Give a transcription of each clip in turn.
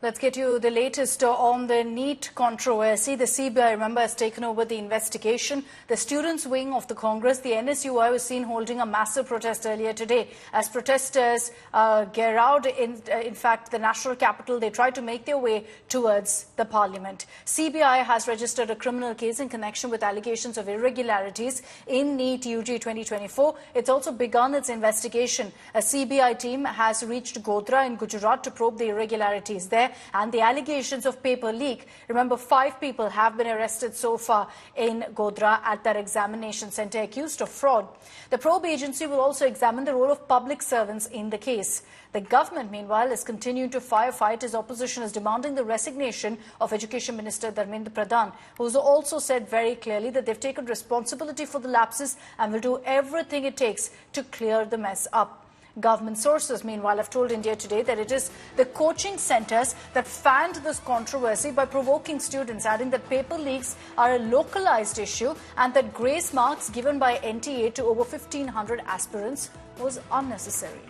Let's get you the latest on the NEET controversy. The CBI, remember, has taken over the investigation. The students' wing of the Congress, the NSUI, was seen holding a massive protest earlier today. As protesters garroted, in fact, the national capital, they tried to make their way towards the parliament. CBI has registered a criminal case in connection with allegations of irregularities in NEET UG 2024. It's also begun its investigation. A CBI team has reached Godhra in Gujarat to probe the irregularities there and the allegations of paper leak. Remember, 5 people have been arrested so far in Godhra at that examination centre accused of fraud. The probe agency will also examine the role of public servants in the case. The government, meanwhile, is continuing to firefight as opposition is demanding the resignation of Education Minister Dharmendra Pradhan, who's also said very clearly that they've taken responsibility for the lapses and will do everything it takes to clear the mess up. Government sources, meanwhile, have told India Today that it is the coaching centres that fanned this controversy by provoking students, adding that paper leaks are a localised issue and that grace marks given by NTA to over 1,500 aspirants was unnecessary.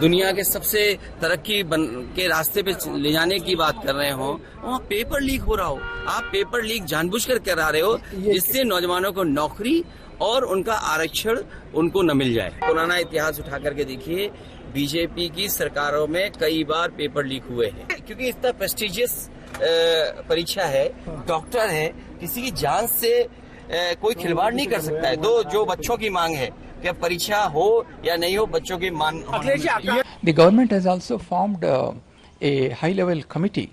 दुनिया के सबसे तरक्की के रास्ते पे ले जाने की बात कर रहे हो, वहाँ पेपर लीक हो रहा हो, आप पेपर लीक जानबूझकर करा रहे हो जिससे नौजवानों को नौकरी और उनका आरक्षण उनको न मिल जाए। पुराना इतिहास उठा करके देखिए, बीजेपी की सरकारों में कई बार पेपर लीक हुए हैं, क्योंकि इतना प्रेस्टिजियस परीक्षा है, डॉक्टर है, किसी की जान से कोई खिलवाड़ नहीं कर सकता है। जो बच्चों की मांग है कि परीक्षा हो या नहीं हो, बच्चों की मांग। The government has also formed a high-level committee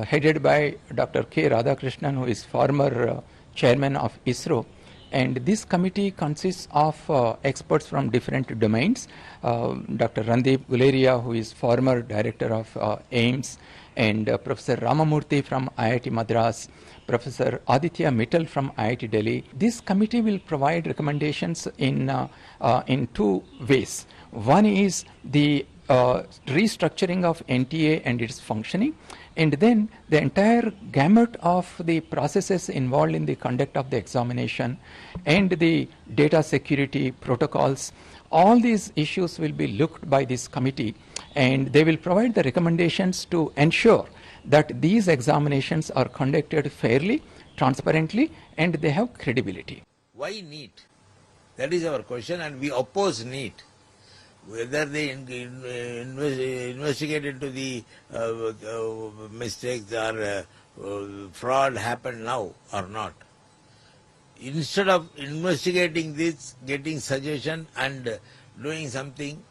headed by Dr. K. Radhakrishnan, who is former chairman of ISRO. And this committee consists of experts from different domains. Dr. Randeep Guleria, who is former director of AIIMS, and Professor Ramamurthy from IIT Madras, Professor Aditya Mittal from IIT Delhi. This committee will provide recommendations in 2 ways. One is the restructuring of NTA and its functioning, and then the entire gamut of the processes involved in the conduct of the examination and the data security protocols. All these issues will be looked by this committee, and they will provide the recommendations to ensure that these examinations are conducted fairly, transparently, and they have credibility. Why NEET? That is our question, and we oppose NEET. Whether they investigate into the mistakes or fraud happened now or not. Instead of investigating this, getting suggestion and doing something,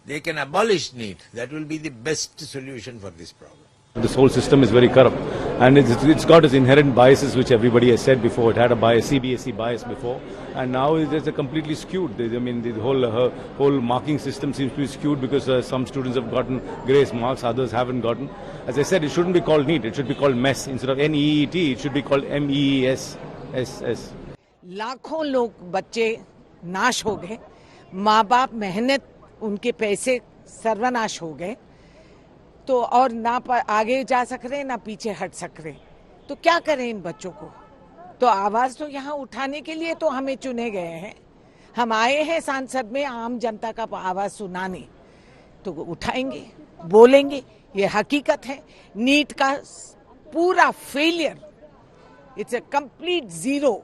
they can abolish NEET. That will be the best solution for this problem. This whole system is very corrupt, and it's got its inherent biases, which everybody has said before. It had a bias, CBSE bias before, and now it's a completely skewed. I mean, the whole marking system seems to be skewed because some students have gotten grace marks, others haven't gotten. As I said, it shouldn't be called NEET. It should be called MES. Instead of NEET, it should be called MEES. लाखों लोग बच्चे नाश हो गए, माँ बाप मेहनत उनके पैसे सर्वनाश हो गए, तो और ना आगे जा सक रहे ना पीछे हट सक रहे, तो क्या करें इन बच्चों को? तो आवाज तो यहाँ उठाने के लिए तो हमें चुने गए हैं, हम आए हैं सांसद में आम जनता का आवाज सुनाने, तो उठाएंगे, बोलेंगे, ये हकीकत है। नीट का पूरा failure, it's a complete zero.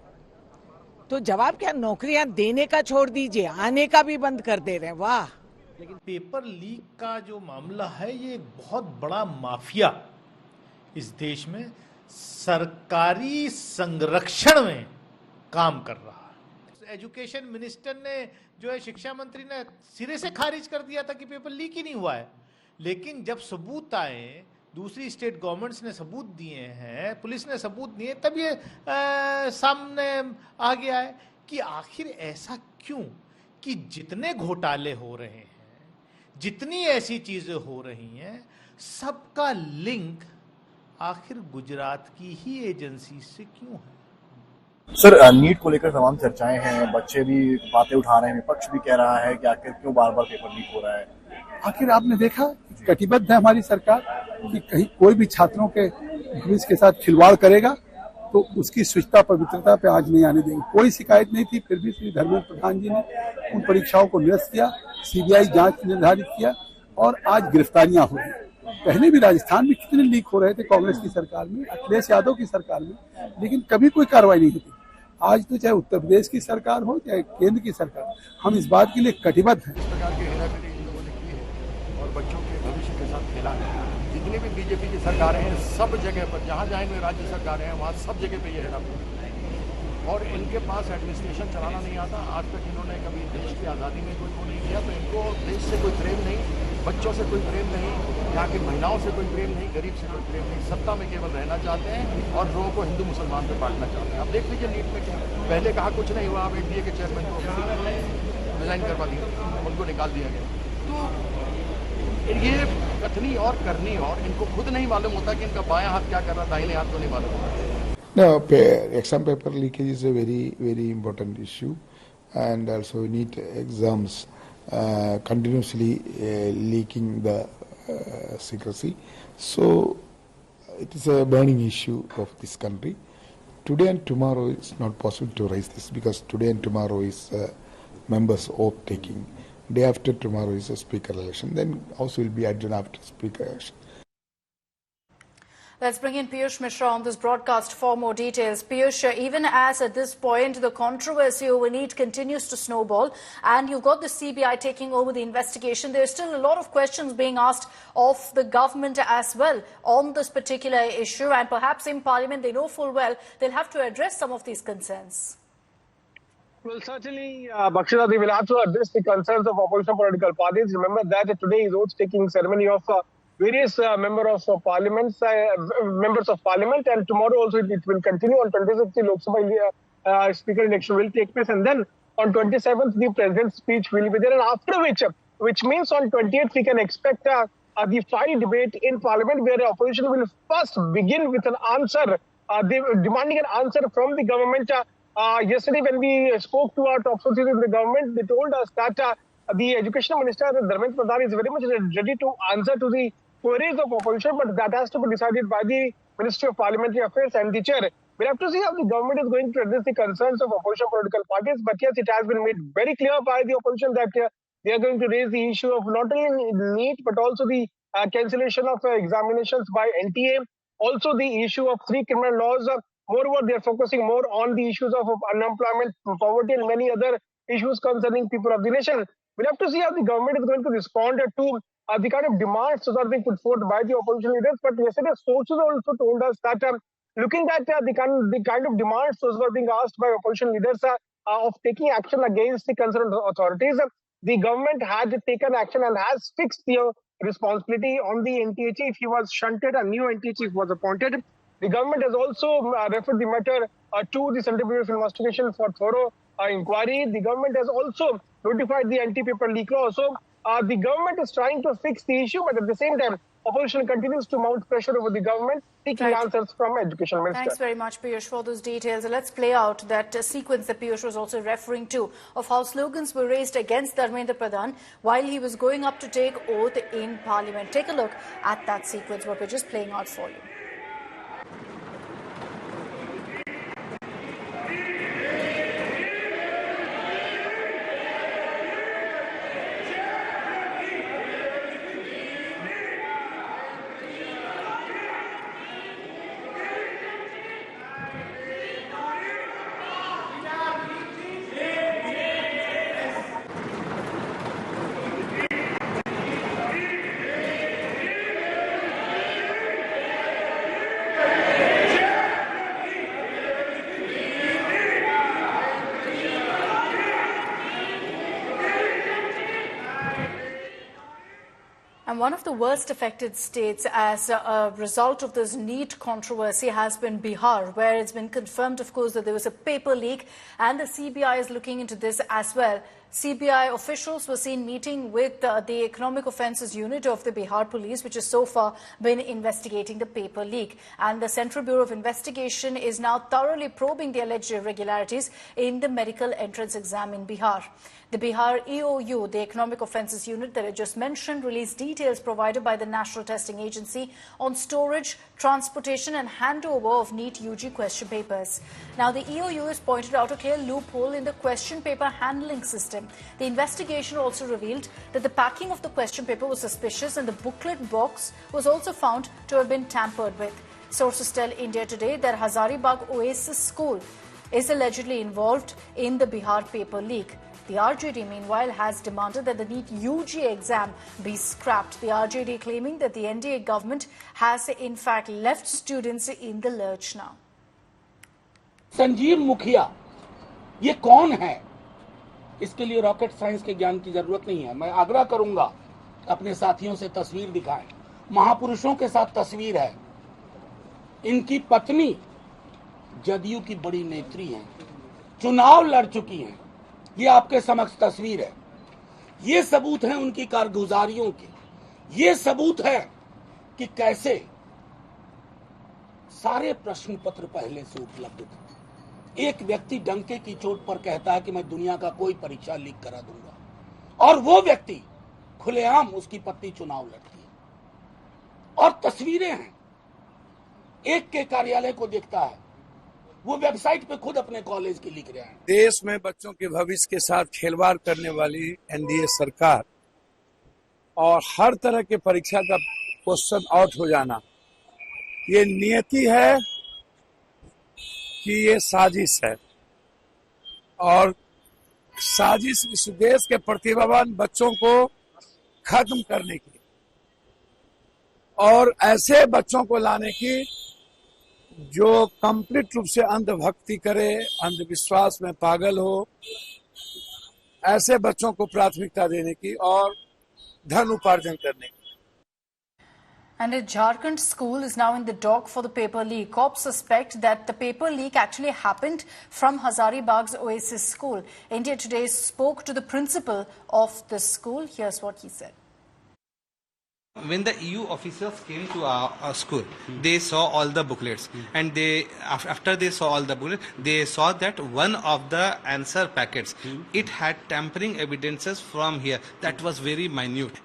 तो जवाब क्या, नौकरियां देने का छोड़ दीजिए, आने का भी बंद कर दे रहे हैं। वाह! लेकिन पेपर लीक का जो मामला है, ये एक बहुत बड़ा माफिया इस देश में सरकारी संरक्षण में काम कर रहा है। एजुकेशन मिनिस्टर ने जो है, शिक्षा मंत्री ने सिरे से खारिज कर दिया था कि पेपर लीक ही नहीं हुआ है, लेकिन जब सबूत आए, दूसरी स्टेट गवर्नमेंट्स ने सबूत दिए हैं, पुलिस ने सबूत दिए, तब ये सामने आ गया है कि आखिर ऐसा क्यों कि जितने घोटाले हो रहे हैं, जितनी ऐसी चीजें हो रही हैं, सबका लिंक आखिर गुजरात की ही एजेंसी से क्यों है? सर, नीट को लेकर तमाम चर्चाएं हैं, बच्चे भी बातें उठा रहे हैं, विपक्ष भी कह रहा है कि आखिर क्यों बार बार पेपर लीक हो रहा है। आखिर आपने देखा कटिबद्ध है हमारी सरकार कि कहीं कोई भी छात्रों के भविष्य के साथ खिलवाड़ करेगा तो उसकी शुचिता पवित्रता पे आज नहीं आने देंगे। कोई शिकायत नहीं थी, फिर भी श्री धर्मेंद्र प्रधान जी ने उन परीक्षाओं को निरस्त किया, सीबीआई जांच निर्धारित किया और आज गिरफ्तारियां हो रही हैं। पहले भी राजस्थान में कितने लीक हो रहे थे कांग्रेस की सरकार में, अखिलेश यादव की सरकार में, लेकिन कभी कोई कार्रवाई नहीं होती। आज तो चाहे उत्तर प्रदेश की सरकार हो चाहे केंद्र की सरकार, हम इस बात के लिए कटिबद्ध हैं। इस प्रकार की हेराफेरी इन लोगों ने की है और बच्चों के भविष्य के साथ खेला है। जितनी भी बीजेपी की सरकारें हैं, सब जगह पर जहाँ जहाँ इनमें राज्य सरकारें हैं वहाँ सब जगह पे ये हेराफेरी, और इनके पास एडमिनिस्ट्रेशन चलाना नहीं आता। आज तक इन्होंने कभी देश की आज़ादी में कोई वो नहीं किया, तो इनको देश से कोई प्रेम नहीं, बच्चों से कोई प्रेम नहीं, यहाँ की महिलाओं से कोई प्रेम नहीं, गरीब से कोई प्रेम नहीं। सत्ता में केवल रहना चाहते हैं और लोगों को हिंदू मुसलमान में बांटना चाहते हैं। अब देख लीजिए नीट में क्या, पहले कहा कुछ नहीं हुआ, अब एनडीए के चेयरमैन को रिजाइन करवा दिया, उनको निकाल दिया गया। तो ये कथनी और करनी, और इनको खुद नहीं मालूम होता कि इनका बायां हाथ क्या कर रहा, दाहिने हाथ को नहीं मालूम होता। No, exam paper leakage is a very important issue, and also NEET exams continuously leaking the secrecy. So it is a burning issue of this country. Today and tomorrow it's not possible to raise this because today and tomorrow is members' oath taking. Day after tomorrow is a speaker election. Then House will be adjourned after speaker election. Let's bring in Piyush Mishra on this broadcast for more details. Piyush, even as at this point the controversy over NEET continues to snowball and you've got the CBI taking over the investigation, there's still a lot of questions being asked of the government as well on this particular issue, and perhaps in Parliament they know full well they'll have to address some of these concerns. Well, certainly, Bakshida, they will have to address the concerns of opposition political parties. Remember that today is oath-taking ceremony of various members of parliament, and tomorrow also it will continue. On 26th, the Lok Sabha speaker election will take place, and then on 27th, the president's speech will be there, and after which means on 28th, we can expect the final debate in parliament, where the opposition will first begin with an answer, demanding an answer from the government. Yesterday, when we spoke to our top sources in the government, they told us that the Education Minister, Dharmendra Pradhan, is very much ready to answer to the queries of opposition, but that has to be decided by the Ministry of Parliamentary Affairs and the chair. We'll have to see how the government is going to address the concerns of opposition political parties. But yes, it has been made very clear by the opposition that they are going to raise the issue of not only NEET, but also the cancellation of examinations by NTA, also the issue of 3 criminal laws. Moreover, they are focusing more on the issues of unemployment, poverty, and many other issues concerning people of the nation. We'll have to see how the government is going to respond to the kind of demands that are being put forth by the opposition leaders. But yesterday, sources also told us that looking at the kind of demands those were being asked by opposition leaders of taking action against the concerned authorities, the government had taken action and has fixed the responsibility on the NTA chief. He was shunted, a new NTA chief was appointed. The government has also referred the matter to the Central Bureau of Investigation for thorough inquiry. The government has also notified the anti-paper leak law. So the government is trying to fix the issue, but at the same time, opposition continues to mount pressure over the government, seeking answers from Education Minister. Thanks very much, Piyush, for those details. Let's play out that sequence that Piyush was also referring to of how slogans were raised against Dharmendra Pradhan while he was going up to take oath in Parliament. Take a look at that sequence, what we're just playing out for you. And one of the worst affected states as a result of this NEET controversy has been Bihar, where it's been confirmed, of course, that there was a paper leak, and the CBI is looking into this as well. CBI officials were seen meeting with the Economic Offences Unit of the Bihar Police, which has so far been investigating the paper leak. And the Central Bureau of Investigation is now thoroughly probing the alleged irregularities in the medical entrance exam in Bihar. The Bihar EOU, the Economic Offences Unit that I just mentioned, released details provided by the National Testing Agency on storage, transportation and handover of NEET UG question papers. Now, the EOU has pointed out a clear loophole in the question paper handling system him. The investigation also revealed that the packing of the question paper was suspicious and the booklet box was also found to have been tampered with. Sources tell India Today that Hazaribagh Oasis School is allegedly involved in the Bihar paper leak. The RJD, meanwhile, has demanded that the NEET UG exam be scrapped. The RJD claiming that the NDA government has in fact left students in the lurch now. Sanjeev मुखिया ये कौन है? इसके लिए rocket science के ज्ञान की जरूरत नहीं है। मैं आग्रह करूंगा अपने साथियों से तस्वीर दिखाएं। महापुरुषों के साथ तस्वीर है। इनकी पत्नी जदयू की बड़ी नेत्री हैं, चुनाव लड़ चुकी हैं। ये आपके समक्ष तस्वीर है। ये सबूत है उनकी कारगुजारियों के। ये सबूत है कि कैसे सारे प्रश्न पत्र पहले से उपलब्ध थे। एक व्यक्ति डंके की चोट पर कहता है कि मैं दुनिया का कोई परीक्षा लीक करा दूंगा, और वो व्यक्ति खुलेआम उसकी पत्नी चुनाव लड़ती है। और तस्वीरें हैं, एक के कार्यालय को देखता है, वो वेबसाइट पे खुद अपने कॉलेज की लिख रहे हैं। देश में बच्चों के भविष्य के साथ खिलवाड़ करने वाली एनडीए सरकार और हर तरह के परीक्षा का क्वेश्चन आउट हो जाना, ये नियति है कि ये साजिश है। और साजिश इस देश के प्रतिभावान बच्चों को खत्म करने की और ऐसे बच्चों को लाने की जो कंप्लीट रूप से अंधभक्ति करे, अंधविश्वास में पागल हो, ऐसे बच्चों को प्राथमिकता देने की और धन उपार्जन करने की। And a Jharkhand school is now in the dock for the paper leak. Cops suspect that the paper leak actually happened from Hazaribagh's Oasis School. India Today spoke to the principal of the school. Here's what he said. When the EU officers came to our school, they saw all the booklets, and after they saw all the booklets, they saw that one of the answer packets, it had tampering evidences from here that was very minute.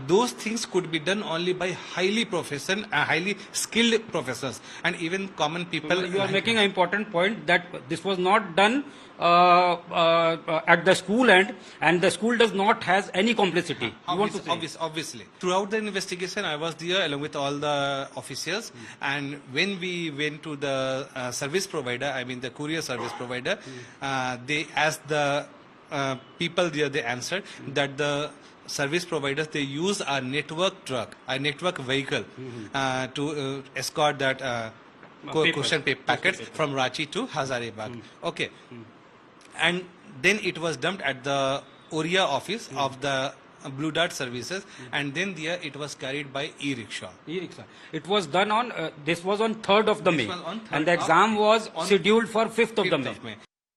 Those things could be done only by highly skilled professors, and even common people. You are making an important point that this was not done at the school end, and the school does not has any complicity. Obviously. Throughout the investigation, I was there along with all the officers, and when we went to the service provider, I mean the courier service provider, they asked the people there, they answered that the service providers, they use a network truck, a network vehicle to escort that question paper packets from Ranchi to Hazaribagh. Okay. And then it was dumped at the Oriya office of the Blue Dart services, and then there it was carried by e-rickshaw. It was done on, this was on 3rd of the May, and the exam was scheduled for 5th of the May.